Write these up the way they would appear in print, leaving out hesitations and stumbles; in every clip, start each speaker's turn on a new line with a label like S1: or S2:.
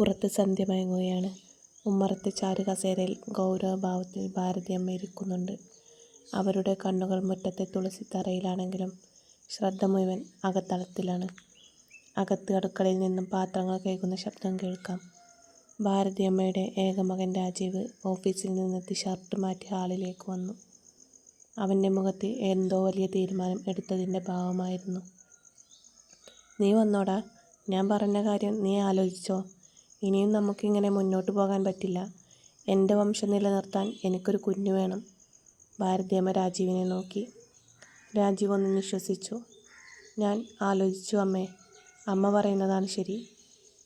S1: പുറത്ത് സന്ധ്യ മയങ്ങുകയാണ്. ഉമ്മറത്തെ ചാരുകസേരയിൽ ഗൗരവഭാവത്തിൽ ഭാരതിയമ്മ ഇരിക്കുന്നുണ്ട്. അവരുടെ കണ്ണുകൾ മുറ്റത്തെ തുളസിത്തറയിലാണെങ്കിലും ശ്രദ്ധ മുഴുവൻ അകത്തളത്തിലാണ്. അകത്ത് അടുക്കളയിൽ നിന്നും പാത്രങ്ങൾ കഴുകുന്ന ശബ്ദം കേൾക്കാം. ഭാരതിയമ്മയുടെ ഏകമകൻ രാജീവ് ഓഫീസിൽ നിന്നെത്തി ഷർട്ട് മാറ്റി ഹാളിലേക്ക് വന്നു. അവൻ്റെ മുഖത്ത് എന്തോ വലിയ തീരുമാനം എടുത്തതിൻ്റെ ഭാവമായിരുന്നു. "നീ വന്നോടാ, ഞാൻ പറഞ്ഞ കാര്യം നീ ആലോചിച്ചോ? ഇനിയും നമുക്കിങ്ങനെ മുന്നോട്ട് പോകാൻ പറ്റില്ല. എൻ്റെ വംശം നിലനിർത്താൻ എനിക്കൊരു കുഞ്ഞു വേണം." ഭാരതിയമ്മ രാജീവിനെ നോക്കി. രാജീവ് ഒന്ന് നിശ്വസിച്ചു. "ഞാൻ ആലോചിച്ചു അമ്മേ. അമ്മ പറയുന്നതാണ് ശരി.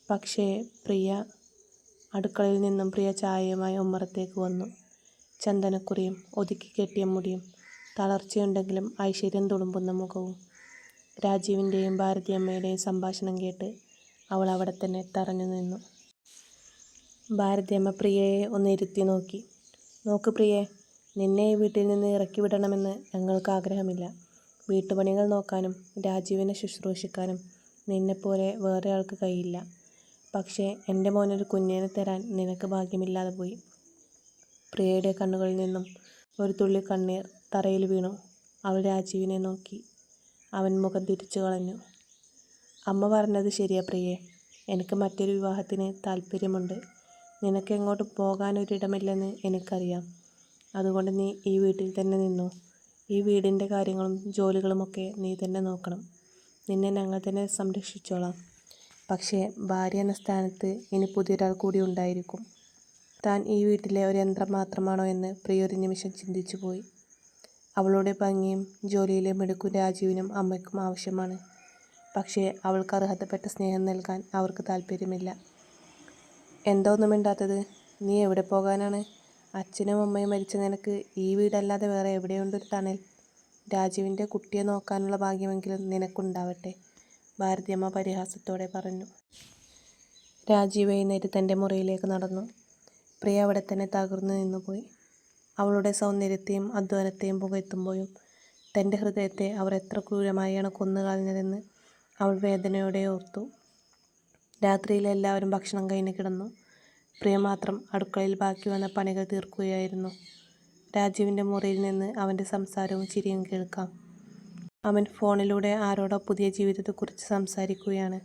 S1: പക്ഷേ പ്രിയ..." അടുക്കളയിൽ നിന്നും പ്രിയ ചായയുമായി ഉമ്മറത്തേക്ക് വന്നു. ചന്ദനക്കുറിയും ഒതുക്കി കെട്ടിയ മുടിയും തളർച്ചയുണ്ടെങ്കിലും ഐശ്വര്യം തുളുമ്പുന്ന മുഖവും. രാജീവിൻ്റെയും ഭാരതിയമ്മയുടെയും സംഭാഷണം കേട്ട് അവൾ അവിടെ തന്നെ തറഞ്ഞു നിന്നു. ഭാരതിയമ്മ പ്രിയയെ ഒന്ന് ഇരുത്തി നോക്കി. "നോക്ക് പ്രിയേ, നിന്നെ ഈ വീട്ടിൽ നിന്ന് ഇറക്കി വിടണമെന്ന് ഞങ്ങൾക്ക് ആഗ്രഹമില്ല. വീട്ടുപണികൾ നോക്കാനും രാജീവിനെ ശുശ്രൂഷിക്കാനും നിന്നെപ്പോലെ വേറെ ആൾക്ക് കഴിയില്ല. പക്ഷേ എൻ്റെ മോനൊരു കുഞ്ഞിനെ തരാൻ നിനക്ക് ഭാഗ്യമില്ലാതെ പോയി." പ്രിയയുടെ കണ്ണുകളിൽ നിന്നും ഒരു തുള്ളി കണ്ണീർ തറയിൽ വീണു. അവൾ രാജീവിനെ നോക്കി. അവൻ മുഖം തിരിച്ചു കളഞ്ഞു. "അമ്മ പറഞ്ഞത് ശരിയാ പ്രിയേ. എനിക്ക് മറ്റൊരു വിവാഹത്തിന് താല്പര്യമുണ്ട്. നിനക്ക് എങ്ങോട്ടും പോകാനൊരിടമില്ലെന്ന് എനിക്കറിയാം. അതുകൊണ്ട് നീ ഈ വീട്ടിൽ തന്നെ നിന്നോ. ഈ വീടിൻ്റെ കാര്യങ്ങളും ജോലികളുമൊക്കെ നീ തന്നെ നോക്കണം. നിന്നെ ഞങ്ങൾ തന്നെ സംരക്ഷിച്ചോളാം. പക്ഷേ ഭാര്യ എന്ന സ്ഥാനത്ത് ഇനി പുതിയൊരാൾ കൂടി ഉണ്ടായിരിക്കും. താൻ ഈ വീട്ടിലെ ഒരു യന്ത്രം മാത്രമാണോ എന്ന് പ്രിയ ഒരു നിമിഷം ചിന്തിച്ചു പോയി. അവളുടെ ഭംഗിയും ജോലിയിലെ മിടുക്കും രാജീവിനും അമ്മയ്ക്കും ആവശ്യമാണ്. പക്ഷേ അവൾക്ക് അർഹതപ്പെട്ട സ്നേഹം നൽകാൻ അവർക്ക് താല്പര്യമില്ല." "എന്താ ഒന്നും മിണ്ടാത്തത്? നീ എവിടെ പോകാനാണ്? അച്ഛനും അമ്മയും മരിച്ച നിനക്ക് ഈ വീടല്ലാതെ വേറെ എവിടെയുണ്ടൊരു തണൽ? രാജീവിൻ്റെ കുട്ടിയെ നോക്കാനുള്ള ഭാഗ്യമെങ്കിലും നിനക്കുണ്ടാവട്ടെ." ഭാരതിയമ്മ പരിഹാസത്തോടെ പറഞ്ഞു. രാജീവ് എഴുന്നേറ്റ് തൻ്റെ മുറിയിലേക്ക് നടന്നു. പ്രിയ അവിടെ തന്നെ തകർന്നു നിന്നുപോയി. അവളുടെ സൗന്ദര്യത്തെയും അധ്വാനത്തെയും പുകഴ്ത്തുമ്പോഴും തൻ്റെ ഹൃദയത്തെ അവർ എത്ര ക്രൂരമായാണ് കൊന്നുകളഞ്ഞതെന്ന് അവൾ വേദനയോടെ ഓർത്തു. രാത്രിയിൽ എല്ലാവരും ഭക്ഷണം കഴിഞ്ഞ് കിടന്നു. പ്രിയ മാത്രം അടുക്കളയിൽ ബാക്കി വന്ന പണികൾ തീർക്കുകയായിരുന്നു. രാജീവിൻ്റെ മുറിയിൽ നിന്ന് അവൻ്റെ സംസാരവും ചിരിയും കേൾക്കാം. അവൻ ഫോണിലൂടെ ആരോടോ പുതിയ ജീവിതത്തെക്കുറിച്ച് സംസാരിക്കുകയാണ്.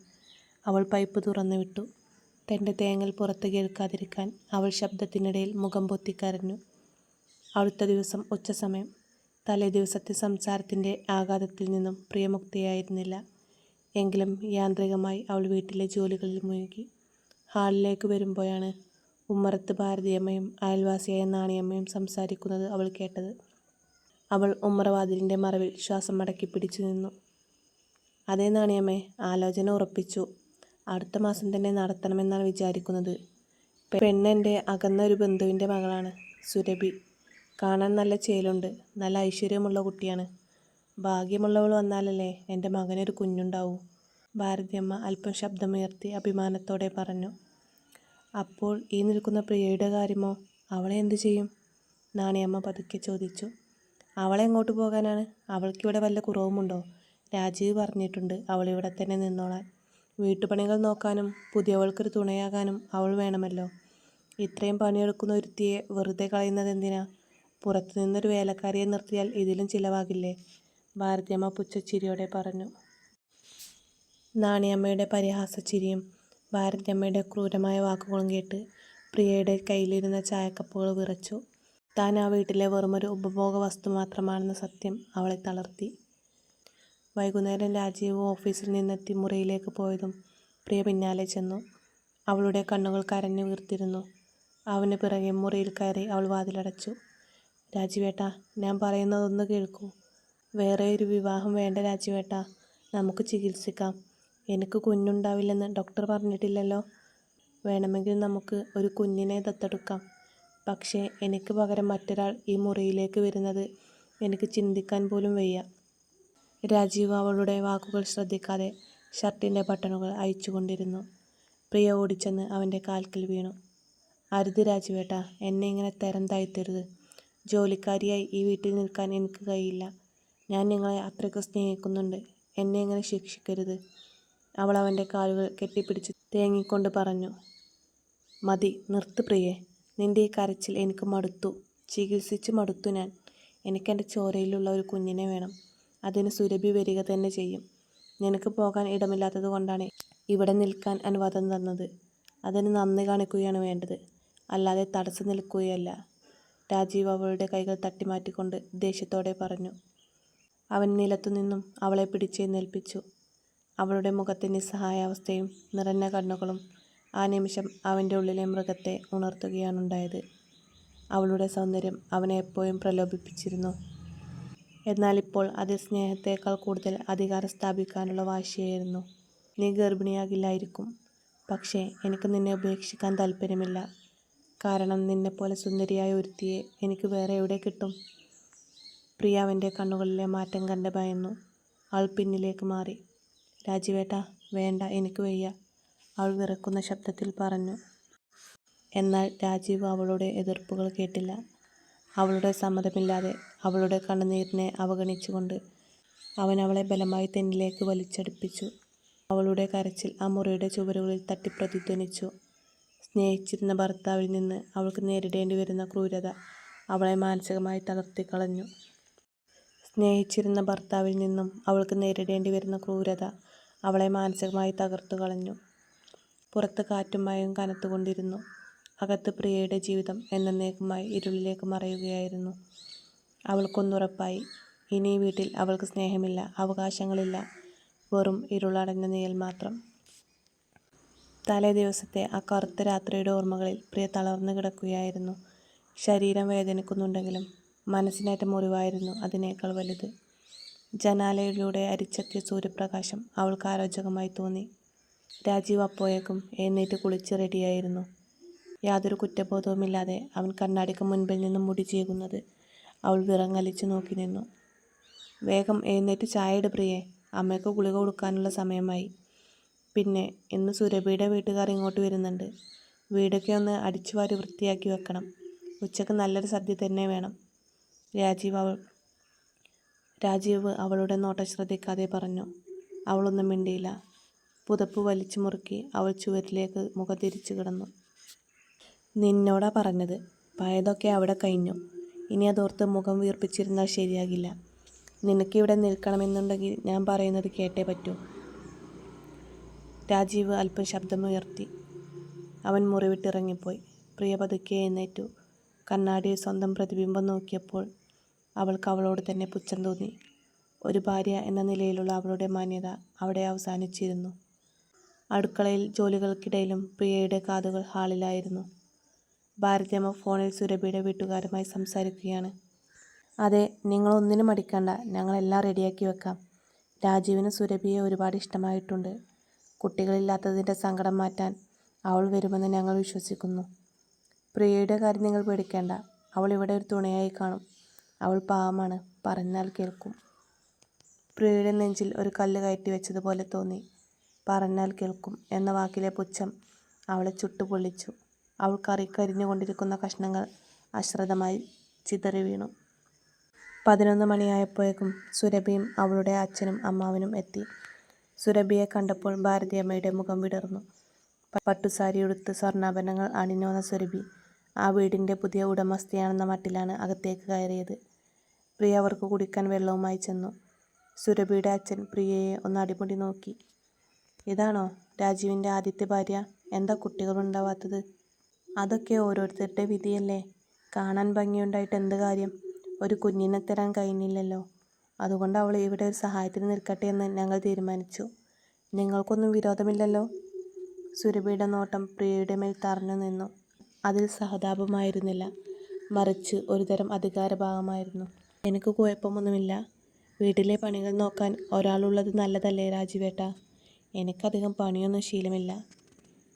S1: അവൾ പൈപ്പ് തുറന്നു വിട്ടു. തൻ്റെ തേങ്ങൽ പുറത്ത് കേൾക്കാതിരിക്കാൻ അവൾ ശബ്ദത്തിനിടയിൽ മുഖം പൊത്തി കരഞ്ഞു. അടുത്ത ദിവസം ഉച്ചസമയം. തലേ ദിവസത്തെ സംസാരത്തിൻ്റെ ആഘാതത്തിൽ നിന്നും പ്രിയ മുക്തയായിരുന്നില്ല. എങ്കിലും യാന്ത്രികമായി അവൾ വീട്ടിലെ ജോലികളിൽ മുഴുകി. ഹാളിലേക്ക് വരുമ്പോഴാണ് ഉമ്മറത്ത് ഭാരതിയമ്മയും അയൽവാസിയായ നാണിയമ്മയും സംസാരിക്കുന്നത് അവൾ കേട്ടത്. അവൾ ഉമ്മറവാതിലിൻ്റെ മറവിൽ ശ്വാസം അടക്കി പിടിച്ചു നിന്നു. "അതേ നാണിയമ്മേ, ആലോചന ഉറപ്പിച്ചു. അടുത്ത മാസം തന്നെ നടത്തണമെന്നാണ് വിചാരിക്കുന്നത്. പെണ്ണ് എൻ്റെ അകന്ന ഒരു ബന്ധുവിൻ്റെ മകളാണ്, സുരഭി. കാണാൻ നല്ല ചേലുണ്ട്, നല്ല ഐശ്വര്യമുള്ള കുട്ടിയാണ്. ഭാഗ്യമുള്ളവൾ വന്നാലല്ലേ എൻ്റെ മകനൊരു കുഞ്ഞുണ്ടാവൂ." ഭാരതിയമ്മ അല്പം ശബ്ദമുയർത്തി അഭിമാനത്തോടെ പറഞ്ഞു. "അപ്പോൾ ഈ നിൽക്കുന്ന പ്രിയയുടെ കാര്യമോ? അവളെ എന്തു ചെയ്യും?" നാണിയമ്മ പതുക്കെ ചോദിച്ചു. "അവളെ എങ്ങോട്ട് പോകാനാണ്? അവൾക്കിവിടെ വല്ല കുറവുമുണ്ടോ? രാജീവ് പറഞ്ഞിട്ടുണ്ട് അവളിവിടെ തന്നെ നിന്നോളാൻ. വീട്ടുപണികൾ നോക്കാനും പുതിയവൾക്കൊരു തുണയാകാനും അവൾ വേണമല്ലോ. ഇത്രയും പണിയെടുക്കുന്ന ഒരുത്തിയെ വെറുതെ കളയുന്നതെന്തിനാ? പുറത്തു നിന്നൊരു വേലക്കാരിയെ നിർത്തിയാൽ ഇതിലും ചിലവാകില്ലേ?" ഭാരതിയമ്മ പുച്ഛച്ചിരിയോടെ പറഞ്ഞു. നാണിയമ്മയുടെ പരിഹാസച്ചിരിയും ഭാരതിയമ്മയുടെ ക്രൂരമായ വാക്കുകളും കേട്ട് പ്രിയയുടെ കയ്യിലിരുന്ന ചായക്കപ്പുകൾ വിറച്ചു. താൻ ആ വീട്ടിലെ വെറുമൊരു ഉപഭോഗ വസ്തു മാത്രമാണെന്ന സത്യം അവളെ തളർത്തി. വൈകുന്നേരം രാജീവ് ഓഫീസിൽ നിന്നെത്തി മുറിയിലേക്ക് പോയതും പ്രിയ പിന്നാലെ ചെന്നു. അവളുടെ കണ്ണുകൾ കരഞ്ഞു വീർത്തിരുന്നു. അവന് പിറകെ മുറിയിൽ കയറി അവൾ വാതിലടച്ചു. "രാജീവേട്ടാ, ഞാൻ പറയുന്നതൊന്ന് കേൾക്കൂ. വേറെ ഒരു വിവാഹം വേണ്ട രാജീവേട്ടാ. നമുക്ക് ചികിത്സിക്കാം. എനിക്ക് കുഞ്ഞുണ്ടാവില്ലെന്ന് ഡോക്ടർ പറഞ്ഞിട്ടില്ലല്ലോ. വേണമെങ്കിൽ നമുക്ക് ഒരു കുഞ്ഞിനെ ദത്തെടുക്കാം. പക്ഷേ എനിക്ക് പകരം മറ്റൊരാൾ ഈ മുറിയിലേക്ക് വരുന്നത് എനിക്ക് ചിന്തിക്കാൻ പോലും വയ്യ." രാജീവ് അവളുടെ വാക്കുകൾ ശ്രദ്ധിക്കാതെ ഷർട്ടിൻ്റെ ബട്ടണുകൾ അഴിച്ചുകൊണ്ടിരുന്നു. പ്രിയ ഓടിച്ചെന്ന് അവൻ്റെ കാൽക്കൽ വീണു. "അരുത് രാജീവേട്ടാ, എന്നെ ഇങ്ങനെ തരം താഴ്ത്തരുത്. ജോലിക്കാരിയായി ഈ വീട്ടിൽ നിൽക്കാൻ എനിക്ക് കഴിയില്ല. ഞാൻ നിങ്ങളെ അത്രയ്ക്ക് സ്നേഹിക്കുന്നുണ്ട്. എന്നെ ഇങ്ങനെ ശിക്ഷിക്കരുത്." അവൾ അവൻ്റെ കാലുകൾ കെട്ടിപ്പിടിച്ച് തേങ്ങിക്കൊണ്ട് പറഞ്ഞു. മതി, നിർത്ത് പ്രിയേ. നിന്റെ ഈ കരച്ചിൽ എനിക്ക് മടുത്തു. ചികിത്സിച്ച് മടുത്തു ഞാൻ. എനിക്കെൻ്റെ ചോരയിലുള്ള ഒരു കുഞ്ഞിനെ വേണം. അതിന് സുരഭി വരിക തന്നെ ചെയ്യും. നിനക്ക് പോകാൻ ഇടമില്ലാത്തത് കൊണ്ടാണ് ഇവിടെ നിൽക്കാൻ അനുവാദം തന്നത്. അതിന് നന്ദി കാണിക്കുകയാണ് വേണ്ടത്, അല്ലാതെ തടസ്സം നിൽക്കുകയല്ല. രാജീവ് അവളുടെ കൈകൾ തട്ടിമാറ്റിക്കൊണ്ട് ദേഷ്യത്തോടെ പറഞ്ഞു. അവൻ നിലത്തുനിന്നും അവളെ പിടിച്ചെഴുന്നേൽപ്പിച്ചു. അവളുടെ മുഖത്തെ നിസ്സഹായാവസ്ഥയും നിറഞ്ഞ കണ്ണുകളും ആ നിമിഷം അവൻ്റെ ഉള്ളിലെ മൃഗത്തെ ഉണർത്തുകയാണുണ്ടായത്. അവളുടെ സൗന്ദര്യം അവനെ എപ്പോഴും പ്രലോഭിപ്പിച്ചിരുന്നു. എന്നാൽ ഇപ്പോൾ അതിൽ സ്നേഹത്തേക്കാൾ കൂടുതൽ അധികാരം സ്ഥാപിക്കാനുള്ള വാശിയായിരുന്നു. നീ ഗർഭിണിയാകില്ലായിരിക്കും, പക്ഷേ എനിക്ക് നിന്നെ ഉപേക്ഷിക്കാൻ താല്പര്യമില്ല. കാരണം നിന്നെപ്പോലെ സുന്ദരിയായ ഒരുത്തിയെ എനിക്ക് വേറെ എവിടെ കിട്ടും? പ്രിയ അവൻ്റെ കണ്ണുകളിലെ മാറ്റം കണ്ട് ഭയന്നു. അവൾ പിന്നിലേക്ക് മാറി. രാജീവേട്ടാ, വേണ്ട, എനിക്ക് വയ്യ, അവൾ വിറക്കുന്ന ശബ്ദത്തിൽ പറഞ്ഞു. എന്നാൽ രാജീവ് അവളുടെ എതിർപ്പുകൾ കേട്ടില്ല. അവളുടെ സമ്മതമില്ലാതെ അവളുടെ കണ്ണുനീരിനെ അവഗണിച്ചുകൊണ്ട് അവൻ അവളെ ബലമായി തന്നിലേക്ക് വലിച്ചടുപ്പിച്ചു. അവളുടെ കരച്ചിൽ ആ മുറിയുടെ ചുവരുകളിൽ തട്ടി പ്രതിധ്വനിച്ചു. സ്നേഹിച്ചിരുന്ന ഭർത്താവിൽ നിന്ന് അവൾക്ക് നേരിടേണ്ടി വരുന്ന ക്രൂരത അവളെ മാനസികമായി തളർത്തിക്കളഞ്ഞു. സ്നേഹിച്ചിരുന്ന ഭർത്താവിൽ നിന്നും അവൾക്ക് നേരിടേണ്ടി വരുന്ന ക്രൂരത അവളെ മാനസികമായി തകർത്തു കളഞ്ഞു. പുറത്ത് കാറ്റും മഴയും കനത്തുകൊണ്ടിരുന്നു. അകത്ത് പ്രിയയുടെ ജീവിതം എന്നേക്കുമായി ഇരുളിലേക്ക് മറയുകയായിരുന്നു. അവൾക്കൊന്നുറപ്പായി, ഇനി ഈ വീട്ടിൽ അവൾക്ക് സ്നേഹമില്ല, അവകാശങ്ങളില്ല, വെറും ഇരുളടഞ്ഞ നിഴൽ മാത്രം. തലേ ദിവസത്തെ ആ കറുത്ത രാത്രിയുടെ ഓർമ്മകളിൽ പ്രിയ തളർന്നു കിടക്കുകയായിരുന്നു. ശരീരം വേദനിക്കുന്നുണ്ടെങ്കിലും മനസ്സിനേറ്റ മുറിവായിരുന്നു അതിനേക്കാൾ വലുത്. ജനാലയിലൂടെ അരിച്ചെത്തിയ സൂര്യപ്രകാശം അവൾക്ക് അരോചകമായി തോന്നി. രാജീവ് അപ്പോഴേക്കും എഴുന്നേറ്റ് കുളിച്ച് റെഡിയായിരുന്നു. യാതൊരു കുറ്റബോധവുമില്ലാതെ അവൻ കണ്ണാടിക്ക് മുൻപിൽ നിന്നും മുടി ചീകുന്നത് അവൾ വിറങ്ങലിച്ചു നോക്കി നിന്നു. വേഗം എഴുന്നേറ്റ് ചായ ഇട് പ്രിയേ, അമ്മയ്ക്ക് ഗുളിക കൊടുക്കാനുള്ള സമയമായി. പിന്നെ ഇന്ന് സുരഭിയുടെ വീട്ടുകാർ ഇങ്ങോട്ട് വരുന്നുണ്ട്. വീടൊക്കെ ഒന്ന് അടിച്ചു വാരി വൃത്തിയാക്കി വെക്കണം. ഉച്ചക്ക് നല്ലൊരു സദ്യ തന്നെ വേണം. രാജീവ് അവളുടെ നോട്ടം ശ്രദ്ധിക്കാതെ പറഞ്ഞു. അവളൊന്നും മിണ്ടിയില്ല. പുതപ്പ് വലിച്ചു മുറുക്കി അവൾ ചുവരിലേക്ക് മുഖം തിരിച്ചു കിടന്നു. നിന്നോടാ പറഞ്ഞത്, പഴയതൊക്കെ അവിടെ കഴിഞ്ഞു. ഇനി അതോർത്ത് മുഖം വീർപ്പിച്ചിരുന്നാൽ ശരിയാകില്ല. നിനക്കിവിടെ നിൽക്കണമെന്നുണ്ടെങ്കിൽ ഞാൻ പറയുന്നത് കേട്ടേ പറ്റൂ. രാജീവ് അല്പം ശബ്ദമുയർത്തി. അവൻ മുറി വിട്ടിറങ്ങിപ്പോയി. പ്രിയ പതുക്കെ എഴുന്നേറ്റു. കണ്ണാടിയിൽ സ്വന്തം പ്രതിബിംബം നോക്കിയപ്പോൾ അവൾക്ക് അവളോട് തന്നെ പുച്ഛം തോന്നി. ഒരു ഭാര്യ എന്ന നിലയിലുള്ള അവളുടെ മാന്യത അവിടെ അവസാനിച്ചിരുന്നു. അടുക്കളയിൽ ജോലികൾക്കിടയിലും പ്രിയയുടെ കാതുകൾ ഹാളിലായിരുന്നു. ഭാരതിയമ്മ ഫോണിൽ സുരഭിയുടെ വീട്ടുകാരുമായി സംസാരിക്കുകയാണ്. അതെ, നിങ്ങളൊന്നിനും മടിക്കണ്ട, ഞങ്ങളെല്ലാം റെഡിയാക്കി വെക്കാം. രാജീവിന് സുരഭിയെ ഒരുപാട് ഇഷ്ടമായിട്ടുണ്ട്. കുട്ടികളില്ലാത്തതിൻ്റെ സങ്കടം മാറ്റാൻ അവൾ വരുമെന്ന് ഞങ്ങൾ വിശ്വസിക്കുന്നു. പ്രിയയുടെ കാര്യം നിങ്ങൾ പേടിക്കേണ്ട, അവൾ ഇവിടെ ഒരു തുണയായി കാണും. അവൾ പാവമാണ്, പറഞ്ഞാൽ കേൾക്കും. പ്രിയയുടെ നെഞ്ചിൽ ഒരു കല്ല് കയറ്റി വെച്ചതുപോലെ തോന്നി. പറഞ്ഞാൽ കേൾക്കും എന്ന വാക്കിലെ പുച്ഛം അവളെ ചുട്ടുപൊള്ളിച്ചു. അവൾ കരിഞ്ഞുകൊണ്ടിരിക്കുന്ന കഷ്ണങ്ങൾ അശ്രദ്ധമായി ചിതറി വീണു. 11 മണിയായപ്പോഴേക്കും സുരഭിയും അവളുടെ അച്ഛനും അമ്മാവനും എത്തി. സുരഭിയെ കണ്ടപ്പോൾ ഭാരതിയമ്മയുടെ മുഖം വിടർന്നു. പട്ടുസാരിയുടുത്ത് സ്വർണ്ണാഭരണങ്ങൾ അണിഞ്ഞുവന്ന സുരഭി ആ വീടിൻ്റെ പുതിയ ഉടമസ്ഥയാണെന്ന മട്ടിലാണ് അകത്തേക്ക് കയറിയത്. പ്രിയ അവർക്ക് കുടിക്കാൻ വെള്ളവുമായി ചെന്നു. സുരഭിയുടെ അച്ഛൻ പ്രിയയെ ഒന്ന് അടിമുടി നോക്കി. ഇതാണോ രാജീവിൻ്റെ ആദ്യത്തെ ഭാര്യ? എന്താ കുട്ടികളുണ്ടാവാത്തത്? അതൊക്കെ ഓരോരുത്തരുടെ വിധിയല്ലേ. കാണാൻ ഭംഗിയുണ്ടായിട്ട് എന്ത് കാര്യം? ഒരു കുഞ്ഞിനെ തരാൻ കഴിഞ്ഞില്ലല്ലോ. അതുകൊണ്ട് അവൾ ഇവിടെ ഒരു സഹായത്തിന് നിൽക്കട്ടെ എന്ന് ഞങ്ങൾ തീരുമാനിച്ചു. നിങ്ങൾക്കൊന്നും വിരോധമില്ലല്ലോ? സുരഭിയുടെ നോട്ടം പ്രിയയുടെ മേൽ തറഞ്ഞു നിന്നു. അതിൽ സഹതാപമായിരുന്നില്ല, മറിച്ച് ഒരുതരം അധികാരഭാവമായിരുന്നു. എനിക്ക് കുഴപ്പമൊന്നുമില്ല. വീട്ടിലെ പണികൾ നോക്കാൻ ഒരാളുള്ളത് നല്ലതല്ലേ രാജീവേട്ടാ? എനിക്കധികം പണിയൊന്നും ശീലമില്ല.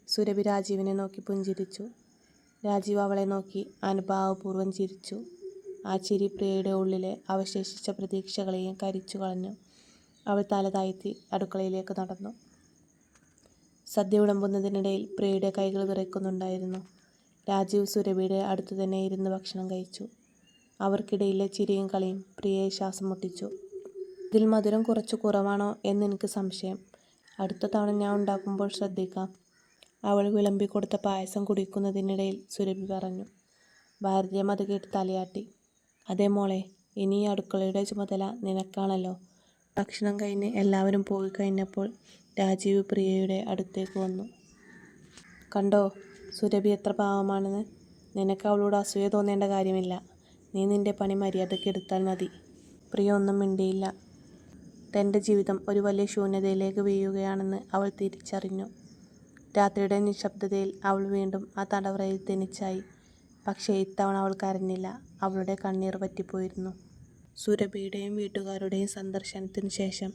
S1: സുരഭി രാജീവിനെ നോക്കി പുഞ്ചിരിച്ചു. രാജീവ് അവളെ നോക്കി അനുഭാവപൂർവ്വം ചിരിച്ചു. ആ ചിരി പ്രിയയുടെ ഉള്ളിലെ അവശേഷിച്ച പ്രതീക്ഷകളെയും കരിച്ചു കളഞ്ഞു. അവൾ തല താഴ്ത്തി അടുക്കളയിലേക്ക് നടന്നു. സദ്യ വിളമ്പുന്നതിനിടയിൽ പ്രിയയുടെ കൈകൾ വിറയ്ക്കുന്നുണ്ടായിരുന്നു. രാജീവ് സുരഭിയുടെ അടുത്തു തന്നെ ഇരുന്ന് ഭക്ഷണം കഴിച്ചു. അവർക്കിടയിലെ ചിരിയും കളിയും പ്രിയയെ ശ്വാസം മുട്ടിച്ചു. ഇതിൽ മധുരം കുറച്ച് കുറവാണോ എന്നെനിക്ക് സംശയം. അടുത്ത തവണ ഞാൻ ഉണ്ടാക്കുമ്പോൾ ശ്രദ്ധിക്കാം. അവൾ വിളമ്പിക്കൊടുത്ത പായസം കുടിക്കുന്നതിനിടയിൽ സുരഭി പറഞ്ഞു. ഭാരതിയമ്മ അത് കേട്ട് തലയാട്ടി. അതേ മോളെ, ഇനി ഈ അടുക്കളയുടെ ചുമതല നിനക്കാണല്ലോ. ഭക്ഷണം കഴിഞ്ഞ് എല്ലാവരും പോയി കഴിഞ്ഞപ്പോൾ രാജീവ് പ്രിയയുടെ അടുത്തേക്ക് വന്നു. കണ്ടോ സുരഭി എത്ര പാവമാണെന്ന്. നിനക്ക് അവളോട് അസൂയ തോന്നേണ്ട കാര്യമില്ല. നീ നിന്റെ പണി മര്യാദയ്ക്ക് എടുത്താൽ മതി. പ്രിയ ഒന്നും മിണ്ടിയില്ല. തൻ്റെ ജീവിതം ഒരു വലിയ ശൂന്യതയിലേക്ക് വീഴുകയാണെന്ന് അവൾ തിരിച്ചറിഞ്ഞു. രാത്രിയുടെ നിശബ്ദതയിൽ അവൾ വീണ്ടും ആ തടവറയിൽ തനിച്ചായി. പക്ഷേ ഇത്തവണ അവൾ കരഞ്ഞില്ല. അവളുടെ കണ്ണീർ വറ്റിപ്പോയിരുന്നു. സുരഭിയുടെയും വീട്ടുകാരുടെയും സന്ദർശനത്തിന് ശേഷം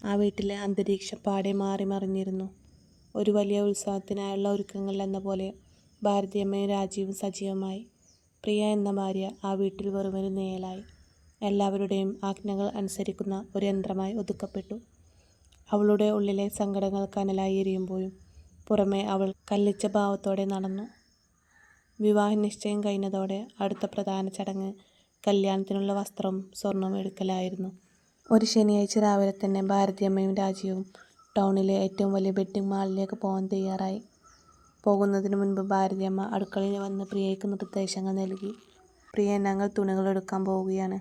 S1: ആ വീട്ടിലെ അന്തരീക്ഷം പാടെ മാറി മറിഞ്ഞിരുന്നു. ഒരു വലിയ ഉത്സവത്തിനായുള്ള ഒരുക്കങ്ങൾ എന്ന പോലെ ഭാരതിയമ്മയും രാജീവും സജീവമായി. പ്രിയ എന്ന ഭാര്യ ആ വീട്ടിൽ വെറുമൊരു നിഴലായി. എല്ലാവരുടെയും ആജ്ഞകൾ അനുസരിക്കുന്ന ഒരു യന്ത്രമായി ഒതുക്കപ്പെട്ടു. അവളുടെ ഉള്ളിലെ സങ്കടങ്ങൾ കനലായി എരിയുമ്പോഴും പുറമേ അവൾ കല്ലിച്ച ഭാവത്തോടെ നടന്നു. വിവാഹ നിശ്ചയം കഴിഞ്ഞതോടെ അടുത്ത പ്രധാന ചടങ്ങ് കല്യാണത്തിനുള്ള വസ്ത്രവും സ്വർണവും എടുക്കലായിരുന്നു. ഒരു ശനിയാഴ്ച രാവിലെ തന്നെ ഭാരതിയമ്മയും രാജീവും ടൗണിലെ ഏറ്റവും വലിയ വെഡ്ഡിംഗ് മാളിലേക്ക് പോകാൻ തയ്യാറായി. പോകുന്നതിന് മുൻപ് ഭാരതിയമ്മ അടുക്കളയിൽ വന്ന് പ്രിയയ്ക്ക് നിർദ്ദേശങ്ങൾ നൽകി. പ്രിയ, ഞങ്ങൾ തുണികൾ എടുക്കാൻ പോവുകയാണ്.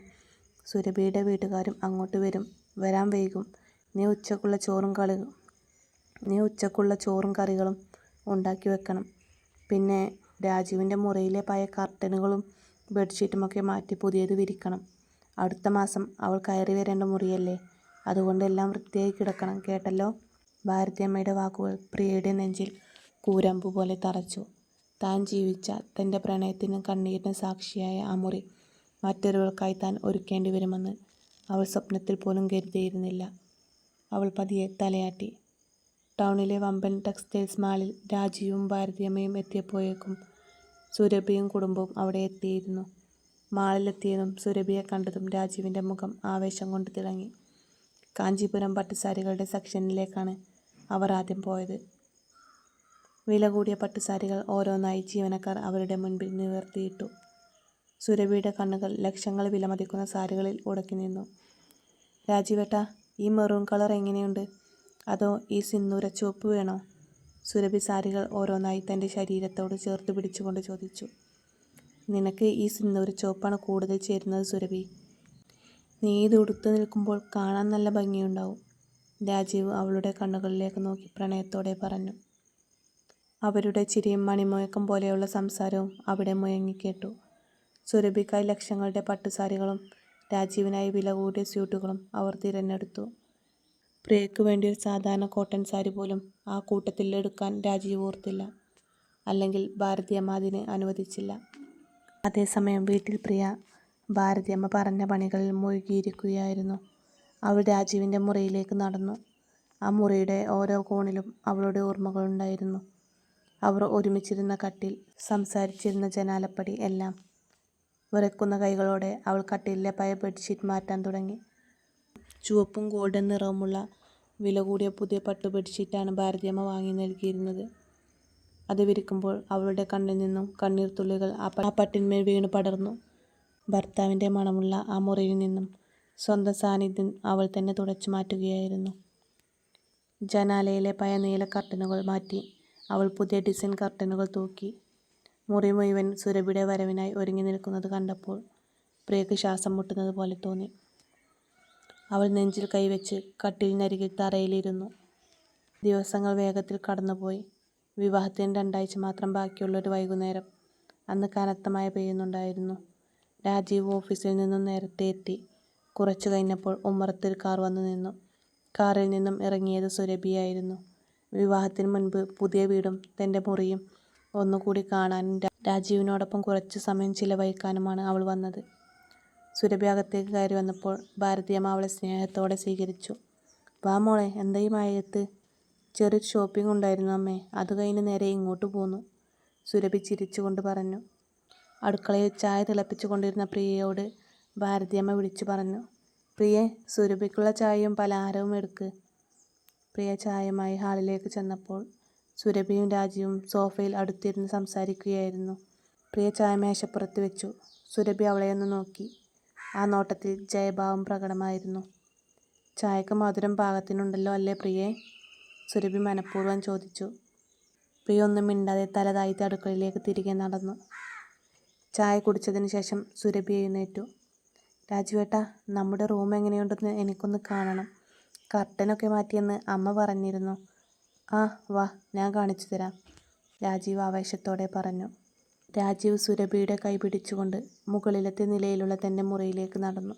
S1: സുരഭിയുടെ വീട്ടുകാരും അങ്ങോട്ട് വരാൻ വൈകും. നീ ഉച്ചക്കുള്ള ചോറും കറികളും ഉണ്ടാക്കി വെക്കണം. പിന്നെ രാജീവിൻ്റെ മുറിയിലെ പഴയ കർട്ടനുകളും ബെഡ്ഷീറ്റുമൊക്കെ മാറ്റി പുതിയത് വിരിക്കണം. അടുത്ത മാസം അവൾ കയറി വരേണ്ട മുറിയല്ലേ, അതുകൊണ്ട് എല്ലാം വൃത്തിയായി കിടക്കണം, കേട്ടല്ലോ. ഭാരതിയമ്മയുടെ വാക്കുകൾ പ്രിയയുടെ നെഞ്ചിൽ കൂരമ്പ് പോലെ തറച്ചു. താൻ ജീവിച്ച തൻ്റെ പ്രണയത്തിനും കണ്ണീരിനും സാക്ഷിയായ ആ മുറി മറ്റൊരുവൾക്കായി താൻ ഒരുക്കേണ്ടി വരുമെന്ന് അവൾ സ്വപ്നത്തിൽ പോലും കരുതിയിരുന്നില്ല. അവൾ പതിയെ തലയാട്ടി. ടൗണിലെ വമ്പൻ ടെക്സ്റ്റൈൽസ് മാളിൽ രാജീവും ഭാരതിയമ്മയും എത്തിയപ്പോഴേക്കും സുരഭിയും കുടുംബവും അവിടെ എത്തിയിരുന്നു. മാളിലെത്തിയതും സുരഭിയെ കണ്ടതും രാജീവിൻ്റെ മുഖം ആവേശം കൊണ്ട് തിളങ്ങി. കാഞ്ചീപുരം പട്ടുസാരികളുടെ സെക്ഷനിലേക്കാണ് അവർ ആദ്യം പോയത്. വില കൂടിയ പട്ടുസാരികൾ ഓരോന്നായി ജീവനക്കാർ അവരുടെ മുൻപിൽ നിവർത്തിയിട്ടു. സുരഭിയുടെ കണ്ണുകൾ ലക്ഷങ്ങൾ വിലമതിക്കുന്ന സാരികളിൽ ഉടക്കി നിന്നു. രാജീവേട്ടാ, ഈ മെറൂൺ കളർ എങ്ങനെയുണ്ട്? അതോ ഈ സിന്ദൂര ചുവപ്പ് വേണോ? സുരഭി സാരികൾ ഓരോന്നായി തൻ്റെ ശരീരത്തോട് ചേർത്ത് പിടിച്ചുകൊണ്ട് ചോദിച്ചു. നിനക്ക് ഈ സിന്ദൂര ചുവപ്പാണ് കൂടുതൽ ചേരുന്നത് സുരഭി. നീ ഇത് ഉടുത്തു നിൽക്കുമ്പോൾ കാണാൻ നല്ല ഭംഗിയുണ്ടാവും. രാജീവ് അവളുടെ കണ്ണുകളിലേക്ക് നോക്കി പ്രണയത്തോടെ പറഞ്ഞു. അവരുടെ ചിരിയും മണിമുഴക്കം പോലെയുള്ള സംസാരവും അവിടെ മുഴങ്ങിക്കേട്ടു. സുരഭിക്കായി ലക്ഷങ്ങളുടെ പട്ടുസാരികളും രാജീവിനായി വില കൂടിയ സ്യൂട്ടുകളും അവർ തിരഞ്ഞെടുത്തു. പ്രിയയ്ക്ക് വേണ്ടി ഒരു സാധാരണ കോട്ടൺ സാരി പോലും ആ കൂട്ടത്തിൽ എടുക്കാൻ രാജീവ് ഓർത്തില്ല. അല്ലെങ്കിൽ ഭാരതിയമ്മ അതിന് അനുവദിച്ചില്ല. അതേസമയം വീട്ടിൽ പ്രിയ ഭാരതിയമ്മ പറഞ്ഞ പണികളിൽ മുഴുകിയിരിക്കുകയായിരുന്നു. അവൾ രാജീവിൻ്റെ മുറിയിലേക്ക് നടന്നു. ആ മുറിയുടെ ഓരോ കോണിലും അവളുടെ ഓർമ്മകളുണ്ടായിരുന്നു. അവർ ഒരുമിച്ചിരുന്ന കട്ടിൽ, സംസാരിച്ചിരുന്ന ജനാലപ്പടി എല്ലാം. വിറയ്ക്കുന്ന കൈകളോടെ അവൾ കട്ടിലിലെ പഴയ ബെഡ്ഷീറ്റ് മാറ്റാൻ തുടങ്ങി. ചുവപ്പും ഗോൾഡൻ നിറവുമുള്ള വില കൂടിയ പുതിയ പട്ടു ബെഡ്ഷീറ്റാണ് ഭാരതിയമ്മ വാങ്ങി നൽകിയിരുന്നത്. അത് വിരിക്കുമ്പോൾ അവളുടെ കണ്ണിൽ നിന്നും കണ്ണീർ തുള്ളികൾ ആ പട്ടിന്മേൽ വീണു പടർന്നു. ഭർത്താവിൻ്റെ മണമുള്ള ആ മുറിയിൽ നിന്നും സ്വന്തം സാന്നിധ്യം അവൾ തന്നെ തുടച്ചു മാറ്റുകയായിരുന്നു. ജനാലയിലെ പഴയ നീല കർട്ടനുകൾ മാറ്റി അവൾ പുതിയ ഡിസൈൻ കർട്ടനുകൾ തൂക്കി. മുറി മുഴുവൻ സുരഭിയുടെ വരവിനായി ഒരുങ്ങി നിൽക്കുന്നത് കണ്ടപ്പോൾ പ്രിയക്ക് ശ്വാസം മുട്ടുന്നത് പോലെ തോന്നി. അവൾ നെഞ്ചിൽ കൈവച്ച് കട്ടിലിനരികിൽ തറയിലിരുന്നു. ദിവസങ്ങൾ വേഗത്തിൽ കടന്നുപോയി. വിവാഹത്തിന് 2 ആഴ്ച മാത്രം ബാക്കിയുള്ളൊരു വൈകുന്നേരം അന്ന് കനത്ത മഴ പെയ്യുന്നുണ്ടായിരുന്നു. രാജീവ് ഓഫീസിൽ നിന്നും നേരത്തെ എത്തി. കുറച്ചു കഴിഞ്ഞപ്പോൾ ഉമ്മറത്തൊരു കാർ വന്നു നിന്നു. കാറിൽ നിന്നും ഇറങ്ങിയത് സുരഭിയായിരുന്നു. വിവാഹത്തിന് മുൻപ് പുതിയ വീടും തൻ്റെ മുറിയും ഒന്നുകൂടി കാണാനും രാജീവിനോടൊപ്പം കുറച്ചു സമയം ചിലവഴിക്കാനുമാണ് അവൾ വന്നത്. സുരഭി അകത്തേക്ക് കയറി വന്നപ്പോൾ ഭാരതിയമ്മ അവളെ സ്നേഹത്തോടെ സ്വീകരിച്ചു. വാ മോളെ, എന്താ ഈ മഴയത്ത്? ചെറിയൊരു ഷോപ്പിംഗ് ഉണ്ടായിരുന്നു അമ്മേ, അത് കഴിഞ്ഞ് നേരെ ഇങ്ങോട്ട് പോന്നു, സുരഭി ചിരിച്ചുകൊണ്ട് പറഞ്ഞു. അടുക്കളയിൽ ചായ തിളപ്പിച്ചു കൊണ്ടിരുന്ന പ്രിയയോട് ഭാരതിയമ്മ വിളിച്ചു പറഞ്ഞു. പ്രിയെ, സുരഭിക്കുള്ള ചായയും പലഹാരവും എടുക്ക്. പ്രിയ ചായയുമായി ഹാളിലേക്ക് ചെന്നപ്പോൾ സുരഭിയും രാജീവും സോഫയിൽ അടുത്തിരുന്ന് സംസാരിക്കുകയായിരുന്നു. പ്രിയ ചായ മേശപ്പുറത്ത് വെച്ചു. സുരഭി അവളെയൊന്ന് നോക്കി. ആ നോട്ടത്തിൽ ജയഭാവം പ്രകടമായിരുന്നു. ചായക്ക് മധുരം പാകത്തിനുണ്ടല്ലോ അല്ലേ പ്രിയേ? സുരഭി മനഃപൂർവ്വം ചോദിച്ചു. പ്രിയ ഒന്നും മിണ്ടാതെ തല താഴ്ത്തി അടുക്കളയിലേക്ക് തിരികെ നടന്നു. ചായ കുടിച്ചതിന് ശേഷം സുരഭി എഴുന്നേറ്റു. രാജുവേട്ടാ, നമ്മുടെ റൂം എങ്ങനെയുണ്ടെന്ന് എനിക്കൊന്ന് കാണണം. കർട്ടനൊക്കെ മാറ്റിയെന്ന് അമ്മ പറഞ്ഞിരുന്നു. ആ വാ, ഞാൻ കാണിച്ചു തരാം, രാജീവ് ആവേശത്തോടെ പറഞ്ഞു. രാജീവ് സുരഭിയുടെ കൈ പിടിച്ചുകൊണ്ട് മുകളിലത്തെ നിലയിലുള്ള തൻ്റെ മുറിയിലേക്ക് നടന്നു.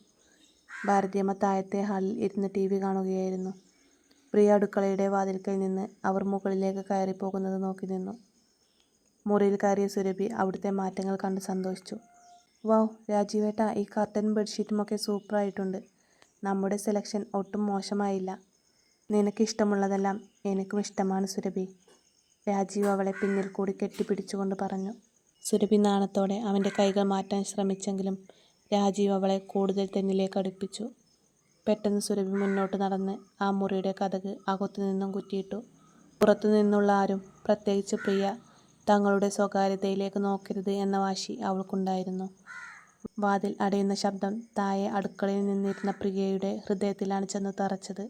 S1: ഭാരതിയമ്മ താഴത്തെ ഹാളിൽ ഇരുന്ന് TV കാണുകയായിരുന്നു. പ്രിയ അടുക്കളയുടെ വാതിൽക്കൽ നിന്ന് അവർ മുകളിലേക്ക് കയറിപ്പോകുന്നത് നോക്കി നിന്നു. മുറിയിൽ കയറിയ സുരഭി അവിടുത്തെ മാറ്റങ്ങൾ കണ്ട് സന്തോഷിച്ചു. വൗ രാജീവേട്ടാ, ഈ കർട്ടനും ബെഡ്ഷീറ്റുമൊക്കെ സൂപ്പറായിട്ടുണ്ട്. നമ്മുടെ സെലക്ഷൻ ഒട്ടും മോശമായില്ല. നിനക്കിഷ്ടമുള്ളതെല്ലാം എനിക്കും ഇഷ്ടമാണ് സുരഭി, രാജീവ് അവളെ പിന്നിൽ കൂടി കെട്ടിപ്പിടിച്ചുകൊണ്ട് പറഞ്ഞു. സുരഭി നാണത്തോടെ അവൻ്റെ കൈകൾ മാറ്റാൻ ശ്രമിച്ചെങ്കിലും രാജീവ് അവളെ കൂടുതൽ തന്നിലേക്ക് അടുപ്പിച്ചു. പെട്ടെന്ന് സുരഭി മുന്നോട്ട് നടന്ന് ആ മുറിയുടെ കതക് അകത്തു നിന്നും കുറ്റിയിട്ടു. പുറത്തു നിന്നുള്ള ആരും, പ്രത്യേകിച്ച് പ്രിയ, തങ്ങളുടെ സ്വകാര്യതയിലേക്ക് നോക്കരുത് എന്ന വാശി അവൾക്കുണ്ടായിരുന്നു. വാതിൽ അടയുന്ന ശബ്ദം താഴെ അടുക്കളയിൽ നിന്നിരുന്ന പ്രിയയുടെ ഹൃദയത്തിലാണ് ചെന്ന് തറച്ചത്.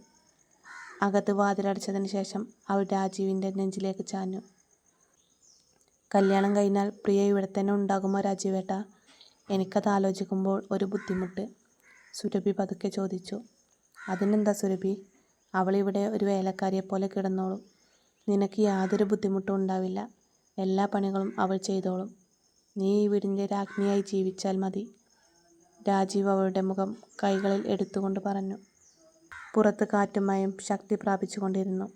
S1: അകത്ത് വാതിലടച്ചതിന് ശേഷം അവൾ രാജീവിൻ്റെ നെഞ്ചിലേക്ക് ചാഞ്ഞു. കല്യാണം കഴിഞ്ഞാൽ പ്രിയ ഇവിടെ തന്നെ ഉണ്ടാകുമോ രാജീവേട്ടാ? എനിക്കത് ആലോചിക്കുമ്പോൾ ഒരു ബുദ്ധിമുട്ട്, സുരഭി പതുക്കെ ചോദിച്ചു. അതിനെന്താ സുരഭി, അവളിവിടെ ഒരു വേലക്കാരിയെപ്പോലെ കിടന്നോളും. നിനക്ക് യാതൊരു ബുദ്ധിമുട്ടും ഉണ്ടാവില്ല. എല്ലാ പണികളും അവൾ ചെയ്തോളും. നീ ഈ വീടിൻ്റെ രാജ്ഞിയായി ജീവിച്ചാൽ മതി, രാജീവ് അവളുടെ മുഖം കൈകളിൽ എടുത്തുകൊണ്ട് പറഞ്ഞു. പുറത്ത് കാറ്റും മഴയും ശക്തി പ്രാപിച്ചുകൊണ്ടിരുന്നു.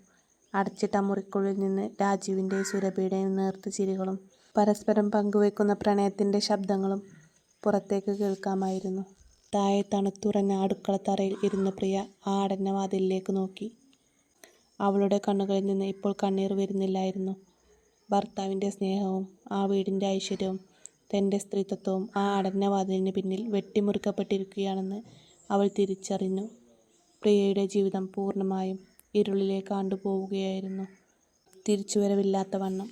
S1: അടച്ചിട്ട മുറിക്കുള്ളിൽ നിന്ന് രാജീവിൻ്റെയും സുരഭിയുടെയും നേർത്ത ചിരികളും പരസ്പരം പങ്കുവയ്ക്കുന്ന പ്രണയത്തിൻ്റെ ശബ്ദങ്ങളും പുറത്തേക്ക് കേൾക്കാമായിരുന്നു. താഴെ തണുത്തുറഞ്ഞ അടുക്കളത്തറയിൽ ഇരുന്ന പ്രിയ ആ അടഞ്ഞ വാതിലിലേക്ക് നോക്കി. അവളുടെ കണ്ണുകളിൽ നിന്ന് ഇപ്പോൾ കണ്ണീർ വരുന്നില്ലായിരുന്നു. ഭർത്താവിൻ്റെ സ്നേഹവും ആ വീടിൻ്റെ ഐശ്വര്യവും തൻ്റെ സ്ത്രീത്വവും ആ അടഞ്ഞ വാതിലിന് പിന്നിൽ വെട്ടിമുറിക്കപ്പെട്ടിരിക്കുകയാണെന്ന് അവൾ തിരിച്ചറിഞ്ഞു. പ്രിയയുടെ ജീവിതം പൂർണ്ണമായും ഇരുളിലേക്ക് ആണ്ടുപോവുകയായിരുന്നു, തിരിച്ചുവരവില്ലാത്ത വണ്ണം.